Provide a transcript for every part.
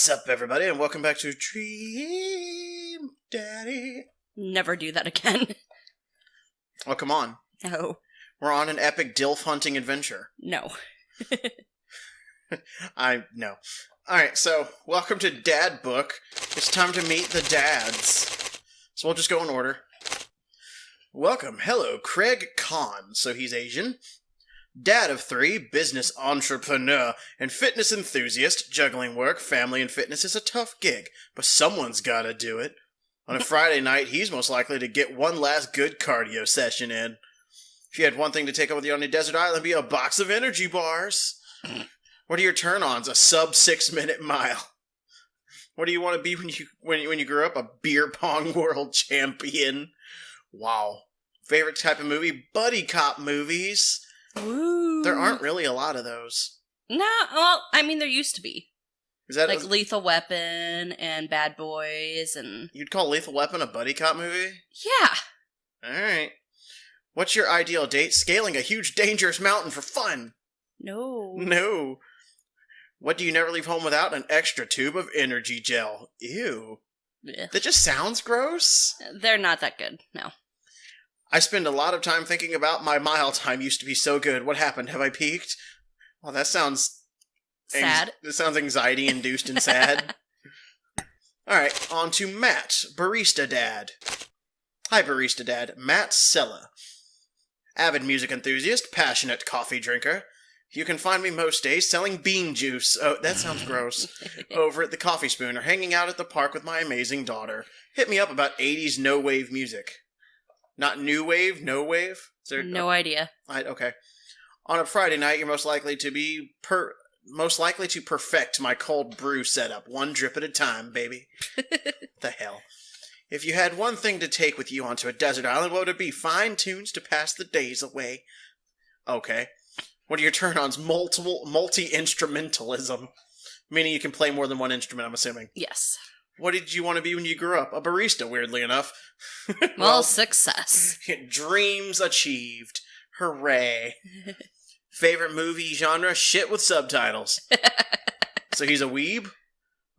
What's up, everybody, and welcome back to Dream Daddy. Never do that again. Oh, come on. No. We're on an epic DILF hunting adventure. No. No. Alright, so, welcome to Dad Book. It's time to meet the dads. So we'll just go in order. Welcome. Hello, Craig Kahn. So he's Asian. Dad of 3, business entrepreneur, and fitness enthusiast. Juggling work, family, and fitness is a tough gig, but someone's gotta do it. On a Friday night, he's most likely to get one last good cardio session in. If you had one thing to take with you on a desert island, it'd be a box of energy bars. What are your turn-ons? A sub 6-minute mile. What do you want to be when you grow up? A beer pong world champion. Wow. Favorite type of movie? Buddy cop movies. Ooh. There aren't really a lot of those. No, well, I mean, there used to be. Is that like Lethal Weapon and Bad Boys and... You'd call Lethal Weapon a buddy cop movie? Yeah. Alright. What's your ideal date? Scaling a huge dangerous mountain for fun. No. No. What do you never leave home without? An extra tube of energy gel. Ew. Yeah. That just sounds gross. They're not that good, no. I spend a lot of time thinking about my mile time used to be so good. What happened? Have I peaked? Well, that sounds... Sad. It sounds anxiety-induced and sad. Alright, on to Matt, Barista Dad. Hi, Barista Dad. Matt Sella. Avid music enthusiast, passionate coffee drinker. You can find me most days selling bean juice. Oh, that sounds gross. Over at the Coffee Spoon or hanging out at the park with my amazing daughter. Hit me up about 80s no-wave music. Not new wave, no wave? Is there, no idea. Okay. On a Friday night, you're most likely to perfect my cold brew setup, one drip at a time, baby. The hell. If you had one thing to take with you onto a desert island, what would it be? Fine tunes to pass the days away. Okay. What are your turn-ons? Multi-instrumentalism. Meaning you can play more than one instrument, I'm assuming. Yes. What did you want to be when you grew up? A barista, weirdly enough. Well, success. Dreams achieved. Hooray. Favorite movie genre? Shit with subtitles. So he's a weeb?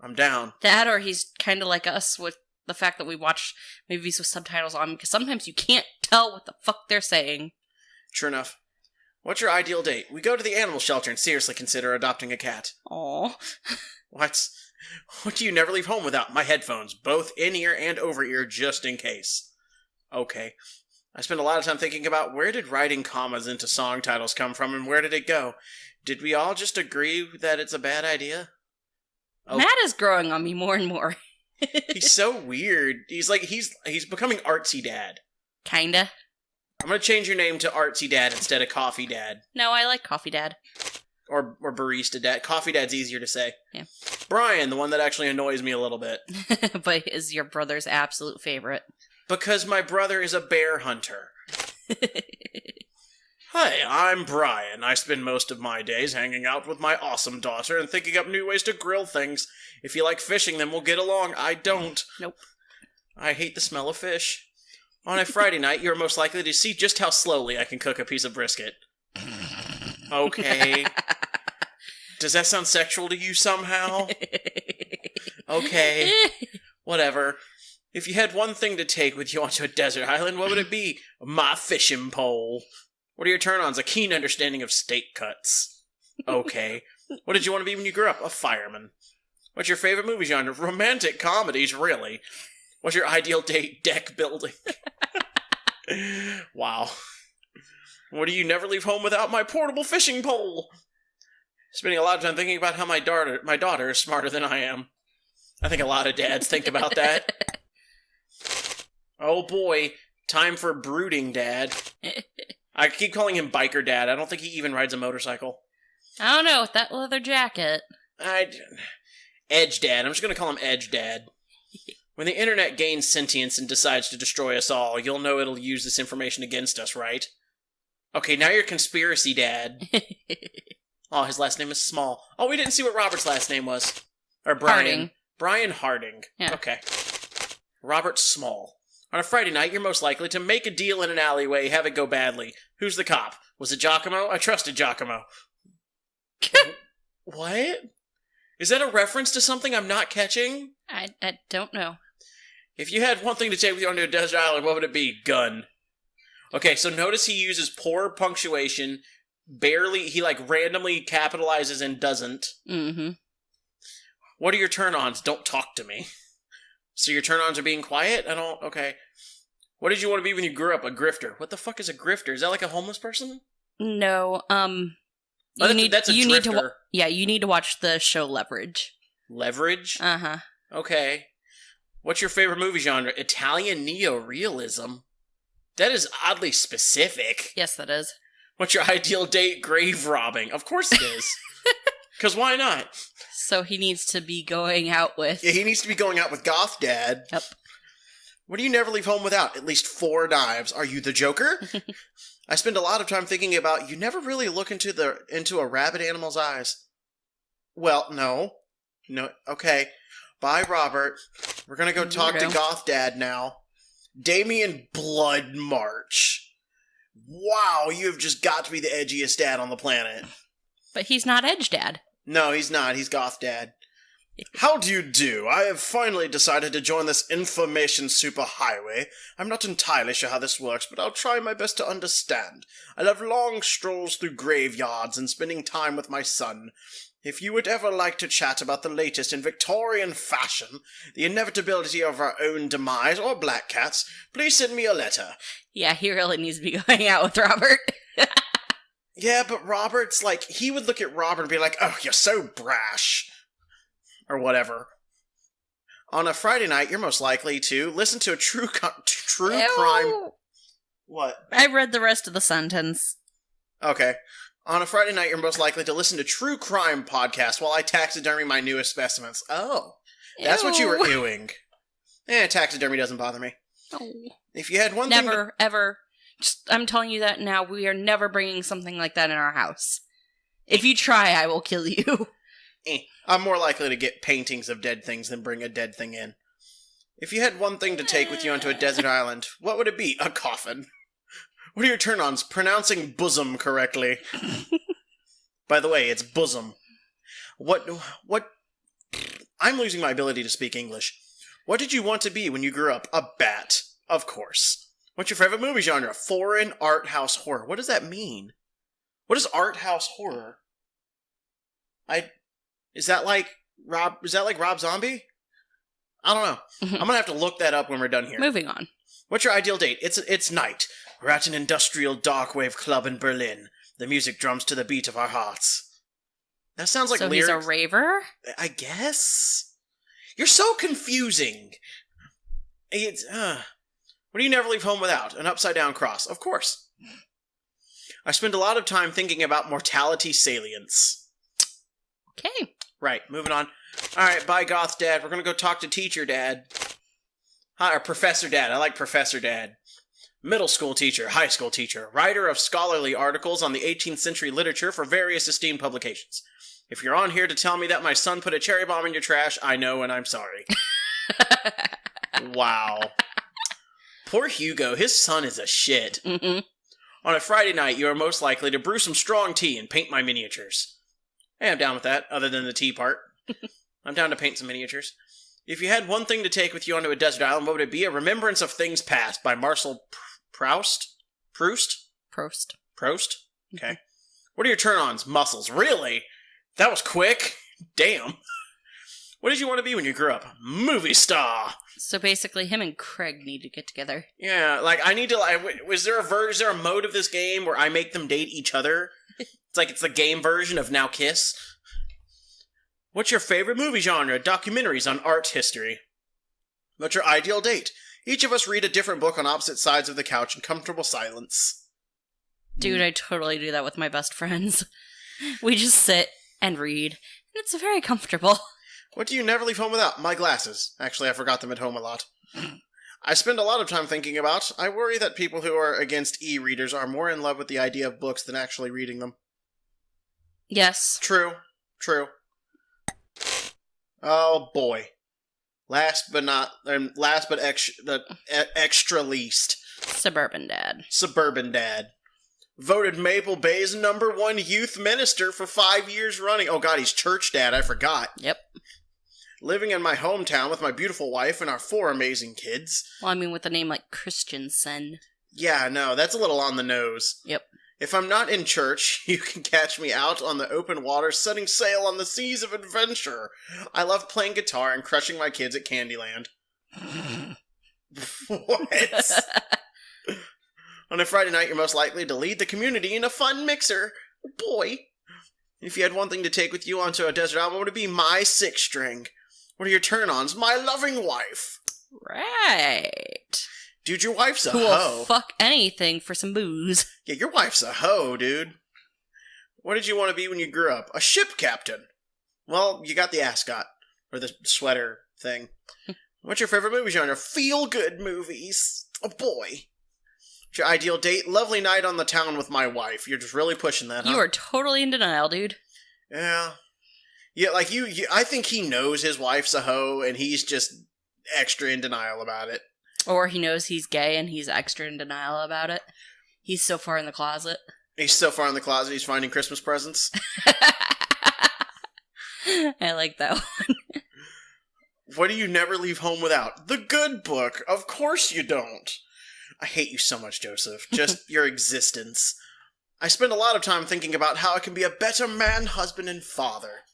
I'm down. That or he's kind of like us with the fact that we watch movies with subtitles on, because sometimes you can't tell what the fuck they're saying. True enough. What's your ideal date? We go to the animal shelter and seriously consider adopting a cat. Aww. What do you never leave home without? My headphones, both in-ear and over-ear, just in case. Okay. I spend a lot of time thinking about where did writing commas into song titles come from and where did it go? Did we all just agree that it's a bad idea? Oh. Matt is growing on me more and more. He's so weird. He's becoming artsy dad. Kinda. I'm gonna change your name to Artsy Dad instead of Coffee Dad. No, I like Coffee Dad. Or Barista Dad. Coffee Dad's easier to say. Yeah. Brian, the one that actually annoys me a little bit. But is your brother's absolute favorite. Because my brother is a bear hunter. Hi, I'm Brian. I spend most of my days hanging out with my awesome daughter and thinking up new ways to grill things. If you like fishing, then we'll get along. I don't. Nope. I hate the smell of fish. On a Friday night, you're most likely to see just how slowly I can cook a piece of brisket. Okay. Does that sound sexual to you somehow? Okay. Whatever. If you had one thing to take with you onto a desert island, what would it be? My fishing pole. What are your turn-ons? A keen understanding of steak cuts. Okay. What did you want to be when you grew up? A fireman. What's your favorite movie genre? Romantic comedies, really. What's your ideal date? Deck building. Wow. What do you never leave home without? My portable fishing pole. Spending a lot of time thinking about how my daughter is smarter than I am. I think a lot of dads think about that. Oh boy, time for brooding dad. I keep calling him biker dad. I don't think he even rides a motorcycle. I don't know, with that leather jacket. Edge dad. I'm just going to call him Edge dad. When the internet gains sentience and decides to destroy us all, you'll know it'll use this information against us, right? Okay, now you're conspiracy dad. Oh, his last name is Small. Oh, we didn't see what Robert's last name was. Or Brian. Harding. Brian Harding. Yeah. Okay. Robert Small. On a Friday night, you're most likely to make a deal in an alleyway, have it go badly. Who's the cop? Was it Giacomo? I trusted Giacomo. What? Is that a reference to something I'm not catching? I don't know. If you had one thing to take with you onto a desert island, what would it be? Gun. Okay, so notice he uses poor punctuation. Barely, he randomly capitalizes and doesn't. Mm-hmm. What are your turn-ons? Don't talk to me. So your turn-ons are being quiet? Okay. What did you want to be when you grew up? A grifter. What the fuck is a grifter? Is that like a homeless person? No, that's a drifter. You need to watch the show Leverage. Leverage? Uh-huh. Okay. What's your favorite movie genre? Italian neo-realism? That is oddly specific. Yes, that is. What's your ideal date? Grave robbing. Of course it is. Because why not? So he needs to be going out with... Yeah, he needs to be going out with Goth Dad. Yep. What do you never leave home without? At least 4 knives. Are you the Joker? I spend a lot of time thinking about you never really look into a rabid animal's eyes. Well, no. No, okay. Bye, Robert. We're gonna go talk to Goth Dad now. Damien Blood March. Wow, you have just got to be the edgiest dad on the planet. But he's not Edge Dad. No, he's not. He's Goth Dad. How do you do? I have finally decided to join this information superhighway. I'm not entirely sure how this works, but I'll try my best to understand. I love long strolls through graveyards and spending time with my son. If you would ever like to chat about the latest in Victorian fashion, the inevitability of our own demise, or black cats, please send me a letter. Yeah, he really needs to be going out with Robert. Yeah, but Robert's he would look at Robert and be like, oh, you're so brash. Or whatever. On a Friday night, you're most likely to listen to a true crime... What? I read the rest of the sentence. Okay. On a Friday night, you're most likely to listen to true crime podcasts while I taxidermy my newest specimens. Oh. That's what you were doing. Taxidermy doesn't bother me. Oh. If you had one thing... Never, ever. I'm telling you that now. We are never bringing something like that in our house. If you try, I will kill you. I'm more likely to get paintings of dead things than bring a dead thing in. If you had one thing to take with you onto a desert island, what would it be? A coffin. What are your turn-ons? Pronouncing bosom correctly. By the way, it's bosom. What... I'm losing my ability to speak English. What did you want to be when you grew up? A bat. Of course. What's your favorite movie genre? Foreign art house horror. What does that mean? What is art house horror? Is that like Rob Zombie? I don't know. I'm gonna have to look that up when we're done here. Moving on. What's your ideal date? It's night. We're at an industrial dark wave club in Berlin. The music drums to the beat of our hearts. That sounds like lyrics. So he's a raver? I guess? You're so confusing. What do you never leave home without? An upside-down cross. Of course. I spend a lot of time thinking about mortality salience. Okay. Right, moving on. Alright, bye, Goth Dad. We're gonna go talk to Teacher Dad. Hi, or Professor Dad. I like Professor Dad. Middle school teacher, high school teacher, writer of scholarly articles on the 18th century literature for various esteemed publications. If you're on here to tell me that my son put a cherry bomb in your trash, I know and I'm sorry. Wow. Poor Hugo, his son is a shit. Mm-hmm. On a Friday night, you are most likely to brew some strong tea and paint my miniatures. Hey, I'm down with that, other than the tea part. I'm down to paint some miniatures. If you had one thing to take with you onto a desert island, what would it be? A Remembrance of Things Past by Marcel Proust? Proust? Proust? Okay. What are your turn-ons? Muscles. Really? That was quick. Damn. What did you want to be when you grew up? Movie star. So basically, him and Craig need to get together. Yeah, I need to, is there a mode of this game where I make them date each other? It's the game version of Now Kiss. What's your favorite movie genre? Documentaries on art history. What's your ideal date? Each of us read a different book on opposite sides of the couch in comfortable silence. Dude, I totally do that with my best friends. We just sit and read. It's very comfortable. What do you never leave home without? My glasses. Actually, I forgot them at home a lot. I spend a lot of time thinking about. I worry that people who are against e-readers are more in love with the idea of books than actually reading them. Yes. True. Oh boy. Last but extra least. Suburban Dad. Voted Maple Bay's #1 youth minister for 5 years running. Oh god, he's church dad, I forgot. Yep. Living in my hometown with my beautiful wife and our 4 amazing kids. Well, I mean, with a name like Christensen. Yeah, no, that's a little on the nose. Yep. If I'm not in church, you can catch me out on the open water setting sail on the seas of adventure. I love playing guitar and crushing my kids at Candyland. What? On a Friday night, you're most likely to lead the community in a fun mixer. Boy. If you had one thing to take with you onto a desert island, would it be my 6-string? What are your turn-ons? My loving wife. Right. Dude, your wife's a Who hoe. will fuck anything for some booze. Yeah, your wife's a hoe, dude. What did you want to be when you grew up? A ship captain. Well, you got the ascot. Or the sweater thing. What's your favorite movie genre? Feel-good movies. Oh, boy. What's your ideal date? Lovely night on the town with my wife. You're just really pushing that, huh? You are totally in denial, dude. Yeah. Yeah, like you I think he knows his wife's a hoe, and he's just extra in denial about it. Or he knows he's gay and he's extra in denial about it. He's so far in the closet. He's so far in the closet, he's finding Christmas presents. I like that one. What do you never leave home without? The Good Book. Of course you don't. I hate you so much, Joseph. Just your existence. I spend a lot of time thinking about how I can be a better man, husband, and father.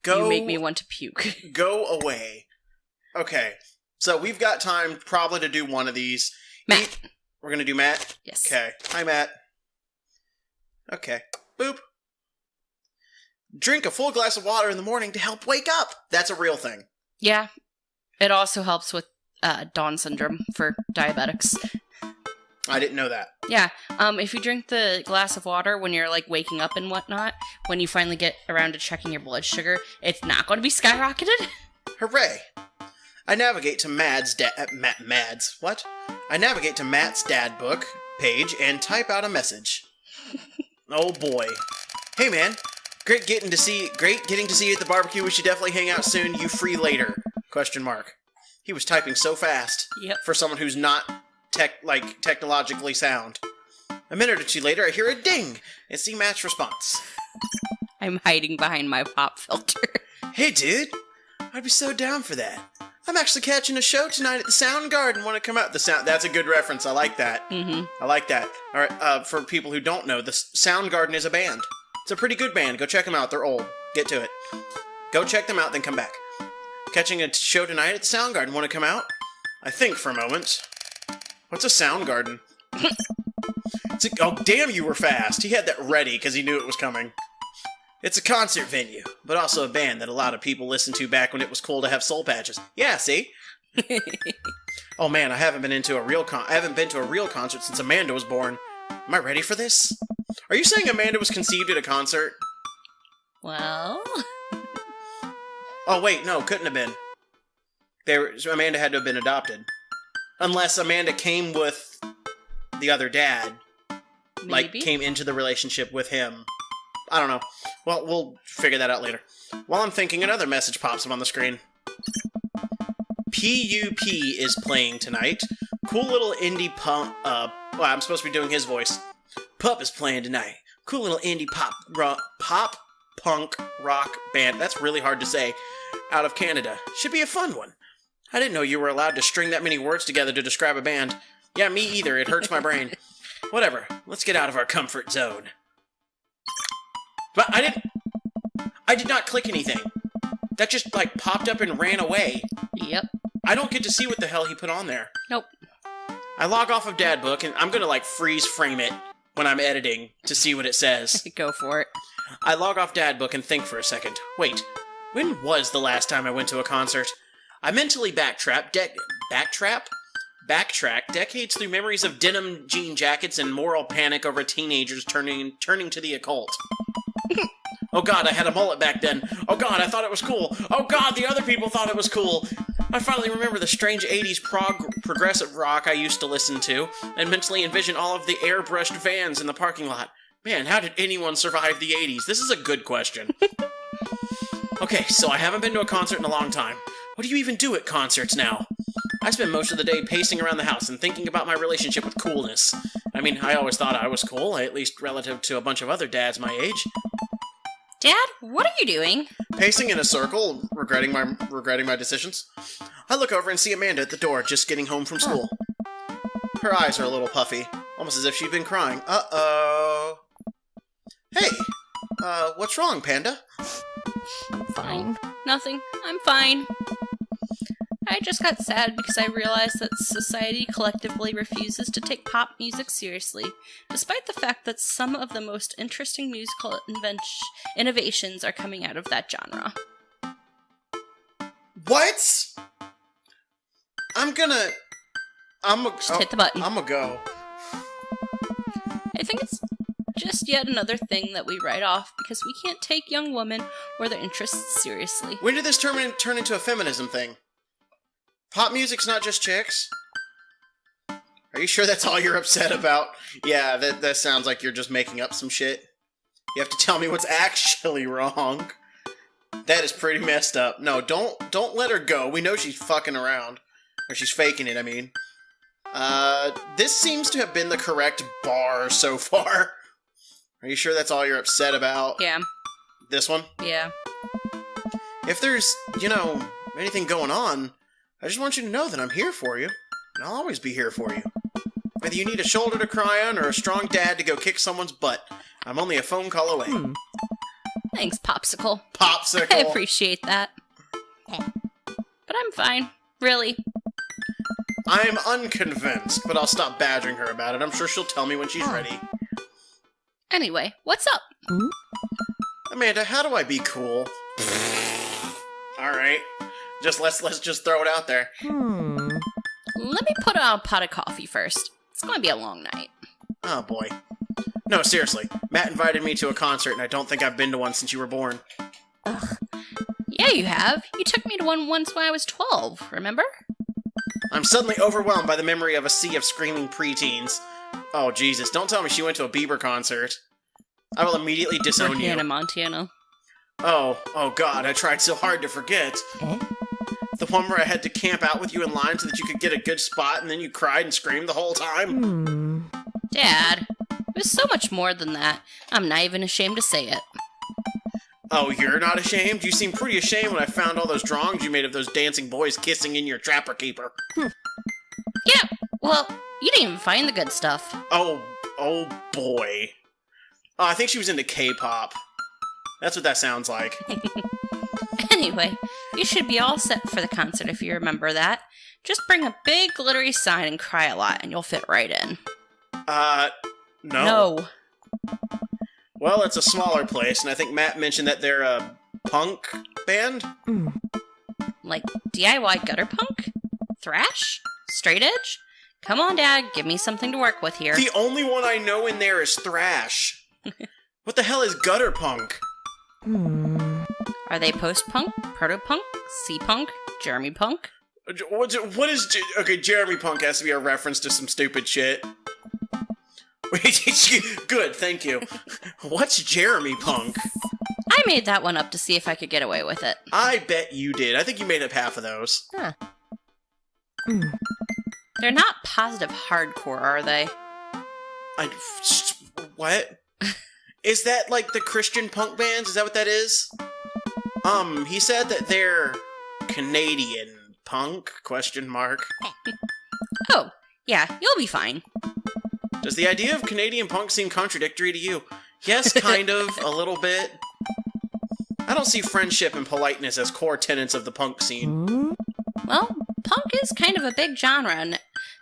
You make me want to puke. Go away. Okay, so we've got time probably to do one of these. Matt. We're going to do Matt? Yes. Okay. Hi, Matt. Okay. Boop. Drink a full glass of water in the morning to help wake up. That's a real thing. Yeah. It also helps with Down syndrome for diabetics. I didn't know that. Yeah. If you drink the glass of water when you're like waking up and whatnot, when you finally get around to checking your blood sugar, it's not going to be skyrocketed. Hooray. I navigate to Matt's dad book page and type out a message. Oh boy. Hey man, great getting to see you at the barbecue. We should definitely hang out soon. You free later? ? He was typing so fast. Yep. For someone who's not technologically sound. A minute or two later, I hear a ding. It's the Matt's response. I'm hiding behind my pop filter. Hey dude, I'd be so down for that. I'm actually catching a show tonight at the Soundgarden. Want to come out? That's a good reference. I like that. Mm-hmm. I like that. All right. For people who don't know, the Soundgarden is a band. It's a pretty good band. Go check them out. They're old. Get to it. Go check them out, then come back. Catching a show tonight at the Soundgarden. Want to come out? I think for a moment. What's a Soundgarden? Oh, damn, you were fast. He had that ready because he knew it was coming. It's a concert venue, but also a band that a lot of people listened to back when it was cool to have soul patches. Yeah, see? Oh man, I haven't been to a real concert since Amanda was born. Am I ready for this? Are you saying Amanda was conceived at a concert? Well... Oh wait, no, couldn't have been. Amanda had to have been adopted. Unless Amanda came with the other dad. Maybe? Like, came into the relationship with him. I don't know. Well, we'll figure that out later. While I'm thinking, another message pops up on the screen. PUP is playing tonight. Cool little indie punk... well, I'm supposed to be doing his voice. Pup is playing tonight. Cool little indie pop punk rock band. That's really hard to say. Out of Canada. Should be a fun one. I didn't know you were allowed to string that many words together to describe a band. Yeah, me either. It hurts my brain. Whatever. Let's get out of our comfort zone. But I did not click anything. That just, popped up and ran away. Yep. I don't get to see what the hell he put on there. Nope. I log off of Dad Book, and I'm gonna, freeze frame it when I'm editing to see what it says. Go for it. I log off Dad Book and think for a second. Wait, when was the last time I went to a concert? I mentally backtrack decades through memories of denim jean jackets and moral panic over teenagers turning to the occult. Oh god, I had a mullet back then. Oh god, I thought it was cool. Oh god, the other people thought it was cool. I finally remember the strange 80s progressive rock I used to listen to, and mentally envision all of the airbrushed vans in the parking lot. Man, how did anyone survive the 80s? This is a good question. Okay, so I haven't been to a concert in a long time. What do you even do at concerts now? I spend most of the day pacing around the house and thinking about my relationship with coolness. I mean, I always thought I was cool, at least relative to a bunch of other dads my age. Dad, what are you doing? Pacing in a circle, regretting my decisions. I look over and see Amanda at the door, just getting home from school. Her eyes are a little puffy, almost as if she'd been crying. Uh-oh. Hey, what's wrong, Panda? Fine. Nothing. I'm fine. I just got sad because I realized that society collectively refuses to take pop music seriously, despite the fact that some of the most interesting musical innovations are coming out of that genre. What? Just hit the button. I'm gonna go. I think it's just yet another thing that we write off because we can't take young women or their interests seriously. When did this turn into a feminism thing? Pop music's not just chicks? Are you sure that's all you're upset about? Yeah, that sounds like you're just making up some shit. You have to tell me what's actually wrong. That is pretty messed up. No, don't let her go. We know she's fucking around. Or she's faking it, I mean. This seems to have been the correct bar so far. Are you sure that's all you're upset about? Yeah. This one? Yeah. If there's, anything going on, I just want you to know that I'm here for you. And I'll always be here for you. Whether you need a shoulder to cry on or a strong dad to go kick someone's butt, I'm only a phone call away. Thanks, Popsicle. Popsicle! I appreciate that. But I'm fine. Really. I'm unconvinced, but I'll stop badgering her about it. I'm sure she'll tell me when she's ready. Anyway, what's up? Amanda, how do I be cool? Alright. Let's just throw it out there. Let me put on a pot of coffee first. It's going to be a long night. Oh boy. No, seriously. Matt invited me to a concert, and I don't think I've been to one since you were born. Ugh. Yeah, you have. You took me to one once when I was 12, remember? I'm suddenly overwhelmed by the memory of a sea of screaming preteens. Oh, Jesus, don't tell me she went to a Bieber concert. I will immediately disown you. Hannah Montana. Oh God, I tried so hard to forget. The one where I had to camp out with you in line so that you could get a good spot and then you cried and screamed the whole time? Dad, it was so much more than that. I'm not even ashamed to say it. Oh, you're not ashamed? You seemed pretty ashamed when I found all those drawings you made of those dancing boys kissing in your trapper keeper. Yeah, well, you didn't even find the good stuff. Oh boy. Oh, I think she was into K-pop. That's what that sounds like. Anyway, you should be all set for the concert if you remember that. Just bring a big glittery sign and cry a lot and you'll fit right in. No. Well, it's a smaller place, and I think Matt mentioned that they're a punk band? Like DIY gutter punk? Thrash? Straight edge? Come on, Dad, give me something to work with here. The only one I know in there is thrash. What the hell is gutter punk? Are they post-punk, proto-punk, C-punk, Jeremy punk? What is... Okay, Jeremy punk has to be a reference to some stupid shit. Good, thank you. What's Jeremy punk? I made that one up to see if I could get away with it. I bet you did. I think you made up half of those. Huh. They're not positive hardcore, are they? What? Is that like the Christian punk bands? Is that what that is? He said that they're Canadian punk, ? Oh, yeah, you'll be fine. Does the idea of Canadian punk seem contradictory to you? Yes, kind of, a little bit. I don't see friendship and politeness as core tenets of the punk scene. Well, punk is kind of a big genre, and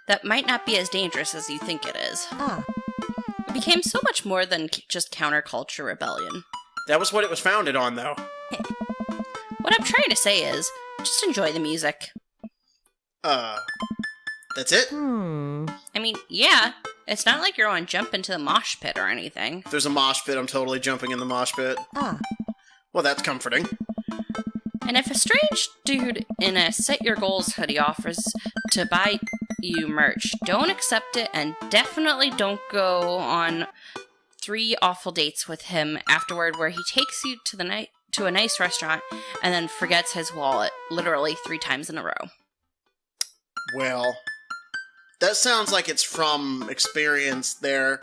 that might not be as dangerous as you think it is. It became so much more than just counterculture rebellion. That was what it was founded on, though. What I'm trying to say is, just enjoy the music. That's it? I mean, yeah, it's not like you're on jump into the mosh pit or anything. If there's a mosh pit, I'm totally jumping in the mosh pit. Well, that's comforting. And if a strange dude in a Set Your Goals hoodie offers to buy you merch, don't accept it, and definitely don't go on 3 awful dates with him afterward where he takes you to a nice restaurant and then forgets his wallet literally 3 times in a row. Well, That sounds like it's from experience there.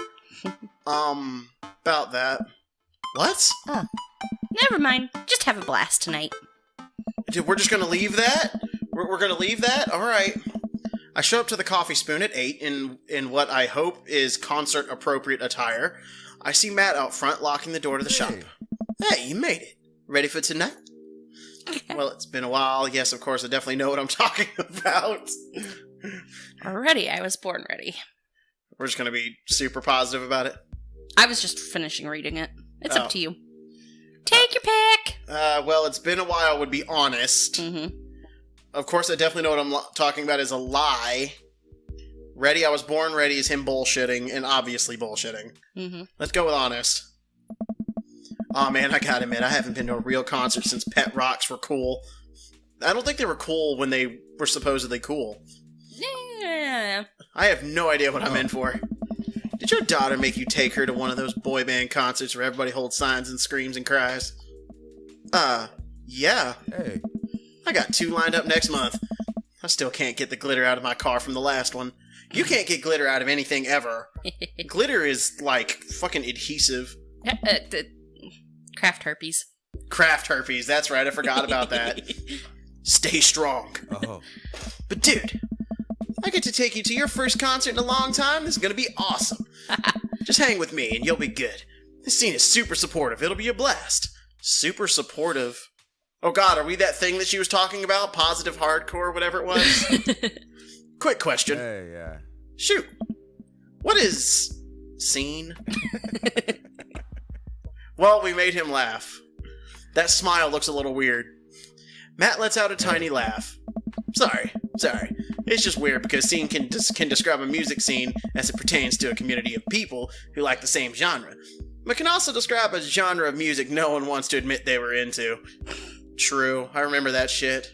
About that. What? Oh. Never mind. Just have a blast tonight. Dude, we're just gonna leave that? We're gonna leave that? Alright. I show up to the Coffee Spoon at 8 in what I hope is concert-appropriate attire. I see Matt out front locking the door to the shop. Hey, you made it. Ready for tonight? Well, it's been a while. Yes, of course, I definitely know what I'm talking about. Already, I was born ready. We're just gonna be super positive about it. I was just finishing reading it. It's up to you. Take your pick! Well, it's been a while, would be honest. Mm-hmm. Of course, I definitely know what I'm talking about is a lie. Ready, I was born ready is him bullshitting, and obviously bullshitting. Mm-hmm. Let's go with honest. Aw, man, I gotta admit, I haven't been to a real concert since Pet Rocks were cool. I don't think they were cool when they were supposedly cool. Yeah. I have no idea what I'm in for. Did your daughter make you take her to one of those boy band concerts where everybody holds signs and screams and cries? Yeah. Hey. I got 2 lined up next month. I still can't get the glitter out of my car from the last one. You can't get glitter out of anything ever. Glitter is like fucking adhesive. Craft herpes. Craft herpes, that's right, I forgot about that. Stay strong. Oh. But dude, I get to take you to your first concert in a long time. This is gonna be awesome. Just hang with me and you'll be good. This scene is super supportive. It'll be a blast. Super supportive. Oh god, are we that thing that she was talking about? Positive hardcore, whatever it was? Quick question. Hey, yeah. Shoot. What is scene? Well, we made him laugh. That smile looks a little weird. Matt lets out a tiny laugh. Sorry. It's just weird because scene can describe a music scene as it pertains to a community of people who like the same genre, but can also describe a genre of music no one wants to admit they were into. True, I remember that shit.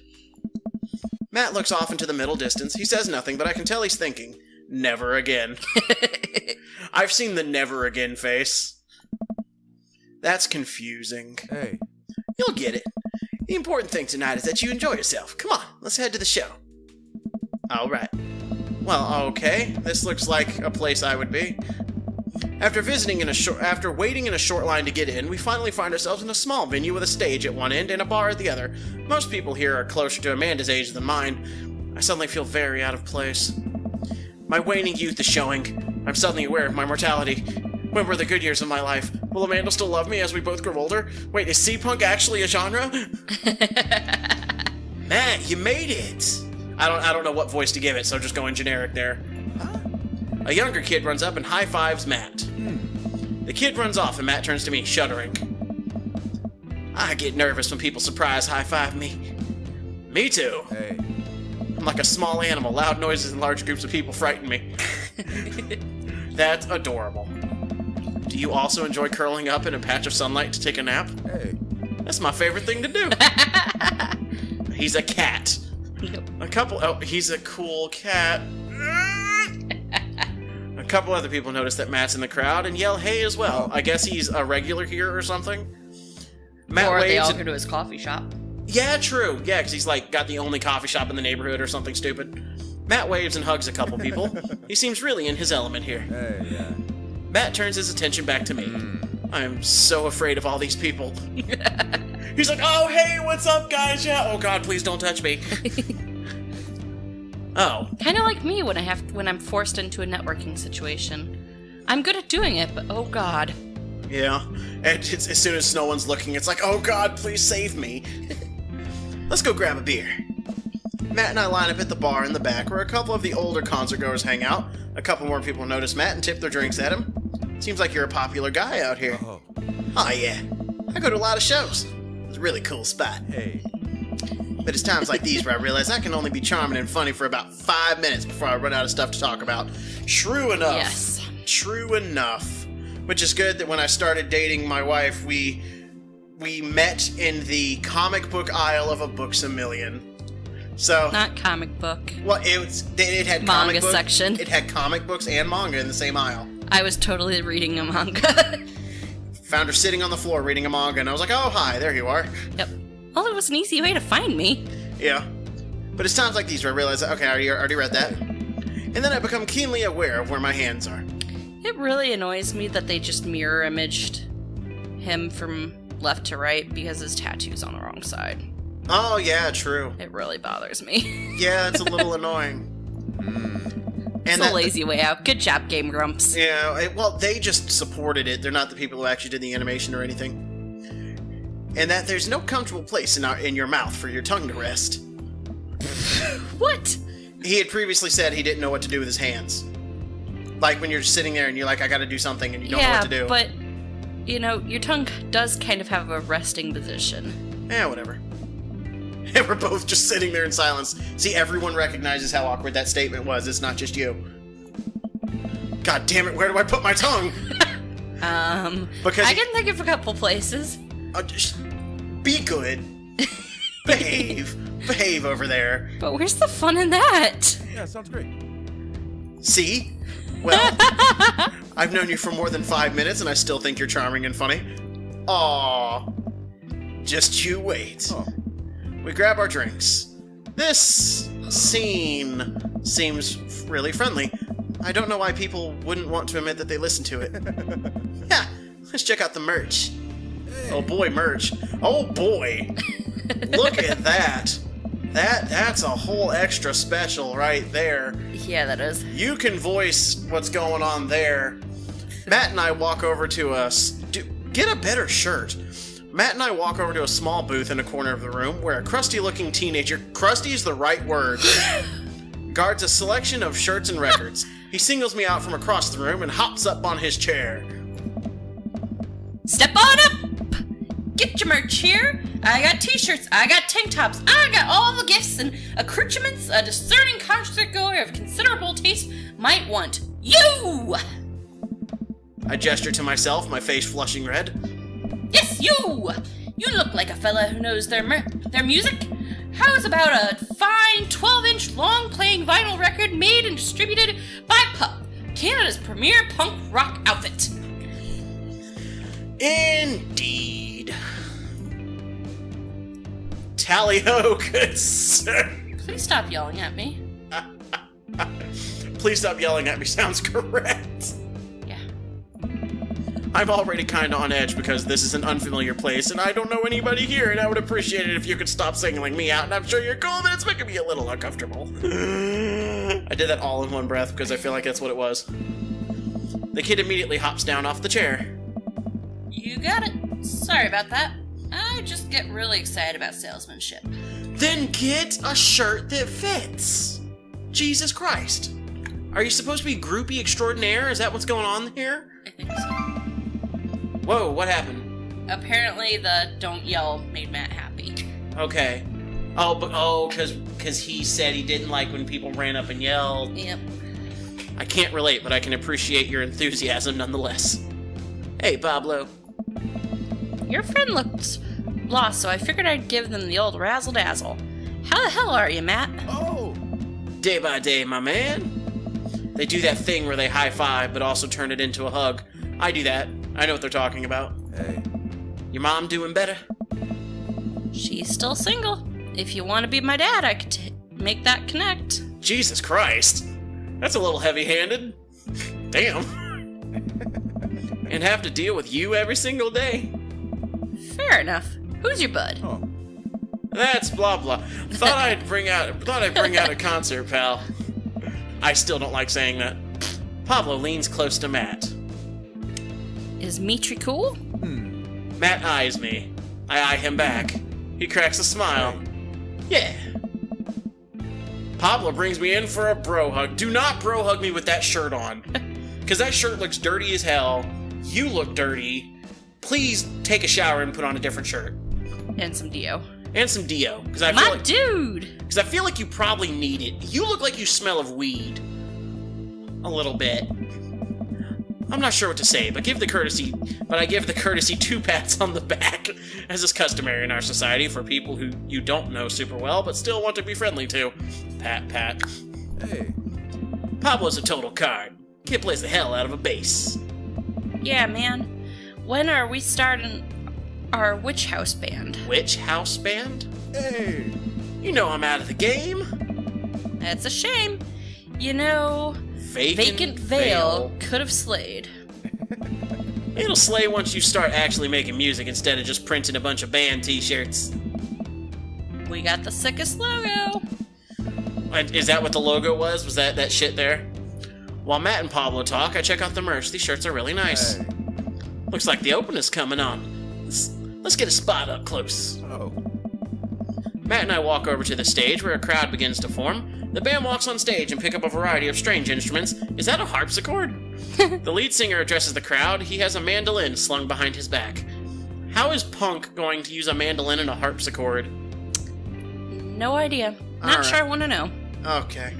Matt looks off into the middle distance. He says nothing, but I can tell he's thinking, never again. I've seen the never again face. That's confusing. Hey. You'll get it. The important thing tonight is that you enjoy yourself. Come on, let's head to the show. Alright. Well, okay. This looks like a place I would be. After waiting in a short line to get in, we finally find ourselves in a small venue with a stage at one end and a bar at the other. Most people here are closer to Amanda's age than mine. I suddenly feel very out of place. My waning youth is showing. I'm suddenly aware of my mortality. When were the good years of my life? Will Amanda still love me as we both grow older? Wait, is C-punk actually a genre? Matt, you made it! I don't know what voice to give it, so I'm just going generic there. A younger kid runs up and high-fives Matt. The kid runs off and Matt turns to me, shuddering. I get nervous when people surprise high-five me. Me too. Hey. I'm like a small animal. Loud noises and large groups of people frighten me. That's adorable. Do you also enjoy curling up in a patch of sunlight to take a nap? Hey. That's my favorite thing to do. He's a cat. Yep. He's a cool cat. A couple other people notice that Matt's in the crowd and yell hey as well. I guess he's a regular here or something. Matt or they waves all go to his coffee shop. Yeah, true. Yeah, because he's like got the only coffee shop in the neighborhood or something stupid. Matt waves and hugs a couple people. He seems really in his element here. Hey, yeah. Matt turns his attention back to me. I'm so afraid of all these people. He's like, oh, hey, what's up, guys? Yeah. Oh, God, please don't touch me. Oh. Kind of like me when I'm forced into a networking situation. I'm good at doing it, but oh God. Yeah. And it's, as soon as no one's looking, it's like, oh, God, please save me. Let's go grab a beer. Matt and I line up at the bar in the back where a couple of the older concert goers hang out. A couple more people notice Matt and tip their drinks at him. Seems like you're a popular guy out here. Oh, yeah. I go to a lot of shows. It's a really cool spot. Hey. But it's times like these where I realize I can only be charming and funny for about 5 minutes before I run out of stuff to talk about. True enough. Yes. True enough. Which is good that when I started dating my wife, we met in the comic book aisle of a Books A Million. So Not comic book. well, it had Manga comic book, section. It had comic books and manga in the same aisle. I was totally reading a manga. Found her sitting on the floor reading a manga, and I was like, "Oh, hi, there you are." Yep. Well, it was an easy way to find me. Yeah, but it's times like these where I realize, okay, I already read that. and then I become keenly aware of where my hands are. It really annoys me that they just mirror imaged him from left to right because his tattoo's on the wrong side. Oh, yeah, true. It really bothers me. Yeah, it's a little annoying. It's a lazy way out. Good job, Game Grumps. Yeah, well, they just supported it. They're not the people who actually did the animation or anything. And that there's no comfortable place in your mouth for your tongue to rest. What? He had previously said he didn't know what to do with his hands. Like when you're just sitting there and you're like, I gotta do something, and you don't know what to do. Yeah, but, your tongue does kind of have a resting position. Yeah, whatever. And we're both just sitting there in silence. See, everyone recognizes how awkward that statement was. It's not just you. God damn it, where do I put my tongue? Because I can think of a couple places. Just be good. Behave. Behave over there. But where's the fun in that? Yeah, sounds great. See? Well, I've known you for more than 5 minutes, and I still think you're charming and funny. Aww. Just you wait. Oh. We grab our drinks. This scene seems really friendly. I don't know why people wouldn't want to admit that they listen to it. Yeah, let's check out the merch. Oh boy, merch. Oh boy. Look at that. That's a whole extra special right there. Yeah, that is. You can voice what's going on there. Matt and I walk over to get a better shirt. Matt and I walk over to a small booth in a corner of the room where a crusty-looking teenager, crusty is the right word, guards a selection of shirts and records. He singles me out from across the room and hops up on his chair. Step on up! Get your merch here. I got t-shirts, I got tank tops, I got all the gifts and accoutrements a discerning concertgoer of considerable taste might want. You! I gesture to myself, my face flushing red. Yes, you! You look like a fella who knows their music. How's about a fine 12-inch long-playing vinyl record made and distributed by Pup, Canada's premier punk rock outfit? Indeed. Tally-ho, good sir. Please stop yelling at me. Please stop yelling at me sounds correct. Yeah. I'm already kind of on edge because this is an unfamiliar place and I don't know anybody here, and I would appreciate it if you could stop singling me out, and I'm sure you're cool, but it's making me a little uncomfortable. I did that all in one breath because I feel like that's what it was. The kid immediately hops down off the chair. You got it. Sorry about that. I just get really excited about salesmanship. Then get a shirt that fits. Jesus Christ. Are you supposed to be groupie extraordinaire? Is that what's going on here? I think so. Whoa, what happened? Apparently the don't yell made Matt happy. Okay. Because he said he didn't like when people ran up and yelled. Yep. I can't relate, but I can appreciate your enthusiasm nonetheless. Hey, Pablo. Your friend looked lost, so I figured I'd give them the old razzle-dazzle. How the hell are you, Matt? Oh! Day by day, my man. They do that thing where they high-five, but also turn it into a hug. I do that. I know what they're talking about. Hey. Your mom doing better? She's still single. If you want to be my dad, I could make that connect. Jesus Christ. That's a little heavy-handed. Damn. And have to deal with you every single day. Fair enough. Who's your bud? Oh. That's blah blah. Thought I'd bring out a concert, pal. I still don't like saying that. Pablo leans close to Matt. Is Mitri cool? Matt eyes me. I eye him back. He cracks a smile. Yeah. Pablo brings me in for a bro hug. Do not bro hug me with that shirt on. Because that shirt looks dirty as hell. You look dirty. Please take a shower and put on a different shirt. And some Dio. And some Dio. Because I My dude! Because I feel like you probably need it. You look like you smell of weed. A little bit. I'm not sure what to say, but I give the courtesy 2 pats on the back, as is customary in our society for people who you don't know super well, but still want to be friendly to. Pat, pat. Hey. Pablo's a total card. Kid plays the hell out of a bass. Yeah, man. When are we starting our Witch House band? Witch House Band? Hey. You know I'm out of the game. That's a shame. You know, Vacant Veil could have slayed. It'll slay once you start actually making music instead of just printing a bunch of band t-shirts. We got the sickest logo. Is that what the logo was? Was that shit there? While Matt and Pablo talk, I check out the merch. These shirts are really nice. Hey. Looks like the open is coming on. Let's get a spot up close. Oh. Matt and I walk over to the stage where a crowd begins to form. The band walks on stage and pick up a variety of strange instruments. Is that a harpsichord? The lead singer addresses the crowd. He has a mandolin slung behind his back. How is punk going to use a mandolin and a harpsichord? No idea. Not Alright. sure I want to know. Okay.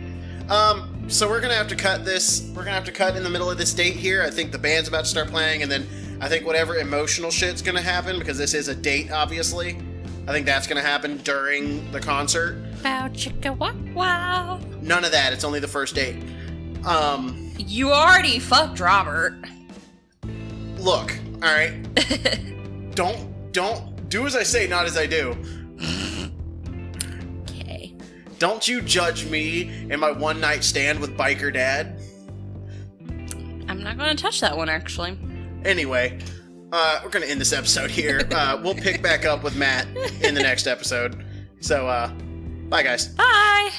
So we're gonna have to cut this. We're gonna have to cut in the middle of this date here. I think the band's about to start playing, and then I think whatever emotional shit's gonna happen, because this is a date, obviously. I think that's gonna happen during the concert. Bow chicka wow wow. None of that. It's only the first date. You already fucked Robert. Look. All right. Don't do as I say, not as I do. Okay. Don't you judge me in my one night stand with Biker Dad. I'm not going to touch that one, actually. Anyway, we're gonna end this episode here. We'll pick back up with Matt in the next episode. So, bye guys. Bye!